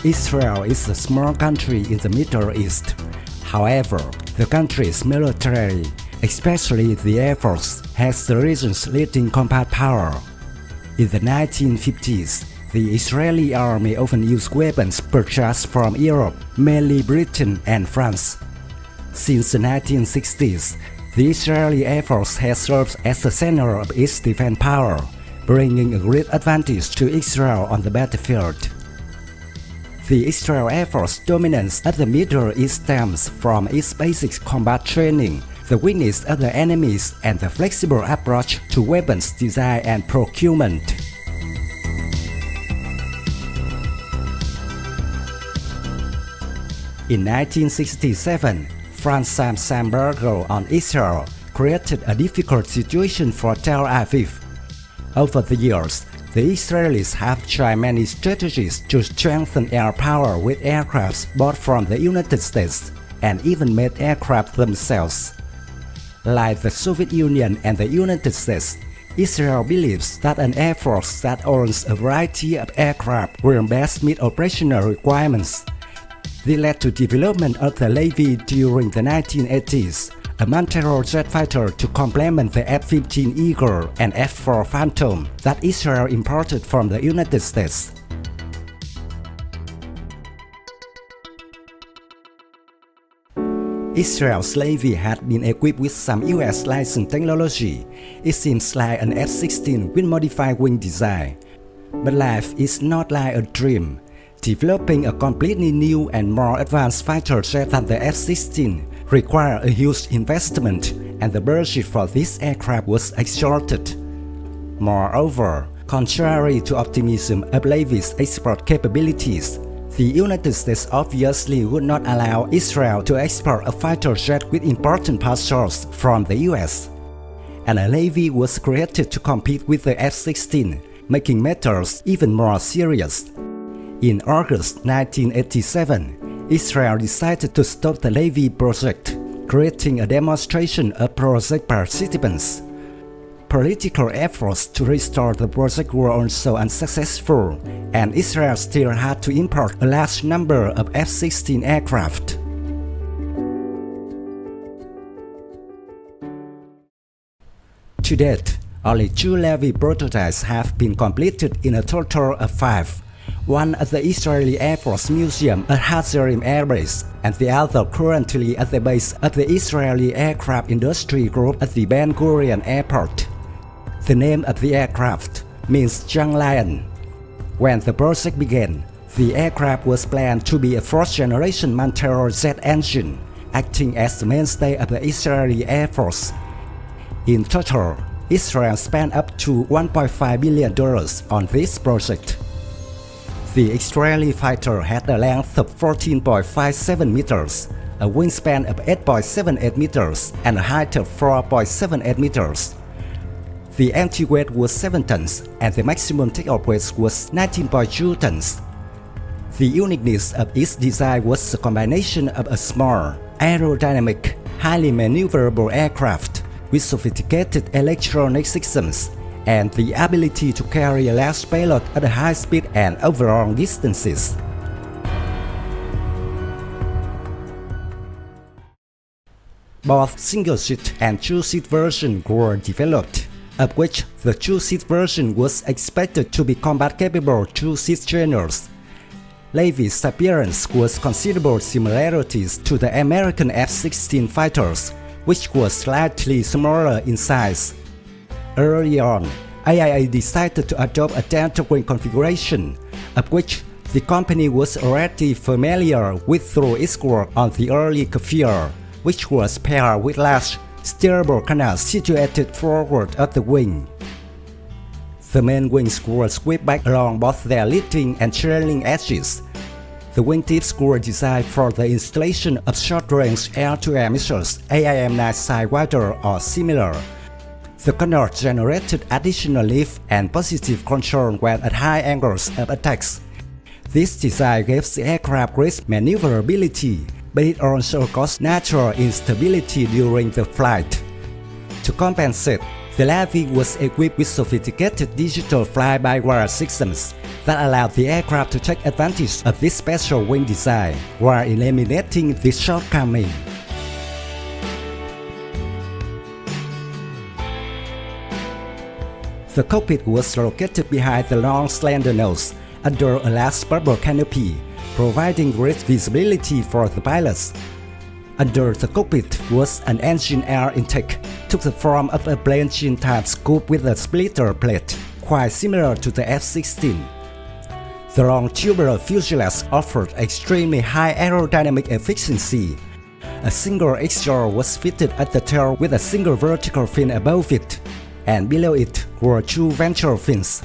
Israel is a small country in the Middle East. However, the country's military, especially the Air Force, has the region's leading combat power. In the 1950s, the Israeli army often used weapons purchased from Europe, mainly Britain and France. Since the 1960s, the Israeli Air Force has served as the center of its defense power, bringing a great advantage to Israel on the battlefield. The Israel Air Force dominance at the Middle East stems from its basic combat training, the weakness of the enemies, and the flexible approach to weapons design and procurement. In 1967, France's embargo on Israel created a difficult situation for Tel Aviv. Over the years, the Israelis have tried many strategies to strengthen air power with aircraft bought from the United States and even made aircraft themselves. Like the Soviet Union and the United States, Israel believes that an air force that owns a variety of aircraft will best meet operational requirements. This led to development of the Lavi during the 1980s, a multirole jet fighter to complement the F-15 Eagle and F-4 Phantom that Israel imported from the United States. Israel's Lavi had been equipped with some US licensed technology. It seems like an F-16 with modified wing design. But life is not like a dream. Developing a completely new and more advanced fighter jet than the F-16 required a huge investment, and the budget for this aircraft was exhausted. Moreover, contrary to optimism of Lavi's export capabilities, the United States obviously would not allow Israel to export a fighter jet with important parts sourced from the US. And a Lavi was created to compete with the F-16, making matters even more serious. In August 1987, Israel decided to stop the Lavi project, creating a demonstration of project participants. Political efforts to restore the project were also unsuccessful, and Israel still had to import a large number of F-16 aircraft. To date, only 2 Lavi prototypes have been completed in a total of 5. One at the Israeli Air Force Museum at Hazerim Air Base, and the other currently at the base of the Israeli Aircraft Industry Group at the Ben Gurion Airport. The name of the aircraft means young lion. When the project began, the aircraft was planned to be a 4th-generation multirole jet engine, acting as the mainstay of the Israeli Air Force. In total, Israel spent up to $1.5 billion on this project. The Israeli fighter had a length of 14.57 meters, a wingspan of 8.78 meters, and a height of 4.78 meters. The empty weight was 7 tons, and the maximum takeoff weight was 19.2 tons. The uniqueness of its design was a combination of a small, aerodynamic, highly maneuverable aircraft with sophisticated electronic systems, and the ability to carry a large payload at a high speed and over long distances. Both single-seat and two-seat versions were developed, of which the two-seat version was expected to be combat-capable two-seat trainers. Lavi's appearance was considerable similarities to the American F-16 fighters, which was slightly smaller in size. Early on, IAI decided to adopt a delta-wing configuration, of which the company was already familiar with through its work on the early Kfir, which was paired with large, steerable canals situated forward of the wing. The main wings were swept back along both their leading and trailing edges. The wingtips were designed for the installation of short-range air-to-air missiles AIM-9 Sidewinder or similar. The canard generated additional lift and positive control when at high angles of attacks. This design gives the aircraft great maneuverability, but it also caused natural instability during the flight. To compensate, the Lavi was equipped with sophisticated digital fly-by-wire systems, that allowed the aircraft to take advantage of this special wing design while eliminating this shortcoming. The cockpit was located behind the long slender nose under a large bubble canopy, providing great visibility for the pilots. Under the cockpit was an engine air intake, took the form of a plain chin-type scoop with a splitter plate, quite similar to the F-16. The long tubular fuselage offered extremely high aerodynamic efficiency. A single exhaust was fitted at the tail with a single vertical fin above it, and below it were two ventral fins.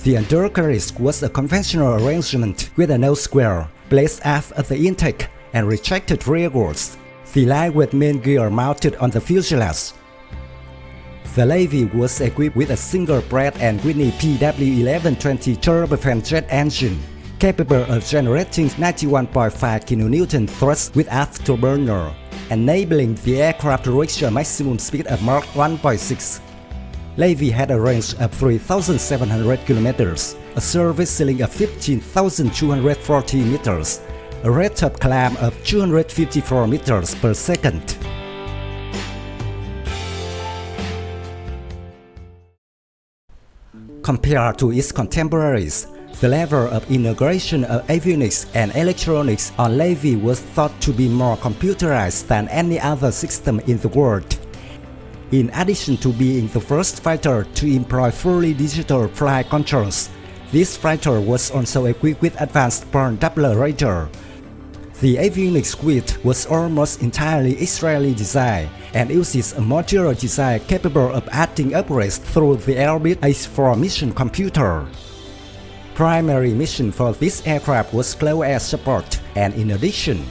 The undercarriage was a conventional arrangement with a nose square placed aft of the intake and retracted rearwards. The lightweight main gear mounted on the fuselage. The Lavi was equipped with a single Pratt & Whitney PW1120 turbofan jet engine, capable of generating 91.5 kN thrust with afterburner, enabling the aircraft to reach a maximum speed of Mach 1.6. Lavi had a range of 3,700 km, a service ceiling of 15,240 meters, a rate of climb of 254 meters per second. Compared to its contemporaries, the level of integration of avionics and electronics on Lavi was thought to be more computerized than any other system in the world. In addition to being the first fighter to employ fully digital flight controls, this fighter was also equipped with advanced burn Doppler radar. The avionics suite was almost entirely Israeli design and uses a modular design capable of adding upgrades through the Elbit H4 mission computer. Primary mission for this aircraft was close air support, and in addition,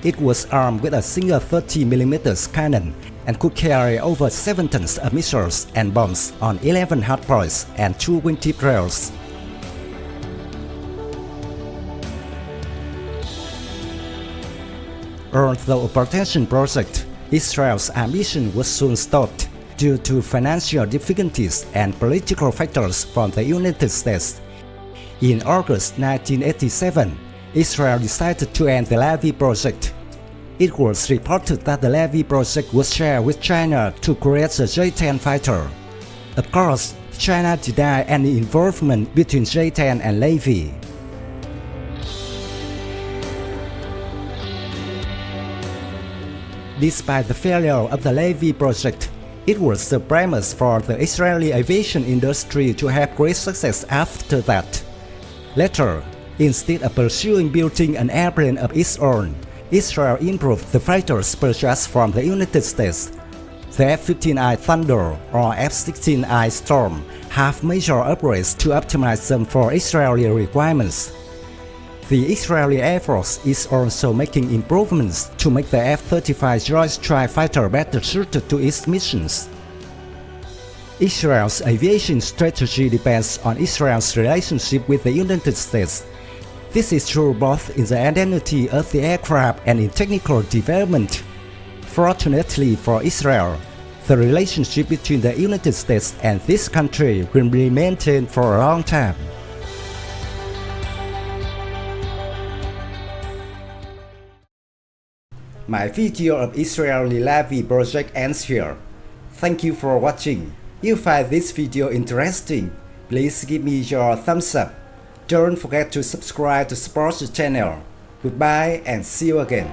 it was armed with a single 30mm cannon and could carry over 7 tons of missiles and bombs on 11 hardpoints and 2 wingtip rails. On the hypertension project, Israel's ambition was soon stopped due to financial difficulties and political factors from the United States. In August 1987, Israel decided to end the Lavi project. It was reported that the Lavi project was shared with China to create the J-10 fighter. Of course, China denied any involvement between J-10 and Lavi. Despite the failure of the Lavi project, it was the premise for the Israeli aviation industry to have great success after that. Later, instead of pursuing building an airplane of its own, Israel improved the fighters purchased from the United States. The F-15I Thunder or F-16I Storm have major upgrades to optimize them for Israeli requirements. The Israeli Air Force is also making improvements to make the F-35 Joint Strike Fighter better suited to its missions. Israel's aviation strategy depends on Israel's relationship with the United States. This is true both in the identity of the aircraft and in technical development. Fortunately for Israel, the relationship between the United States and this country will be maintained for a long time. My video of Israeli Lavi project ends here. Thank you for watching. If you find this video interesting, please give me your thumbs up. Don't forget to subscribe to support the channel. Goodbye and see you again.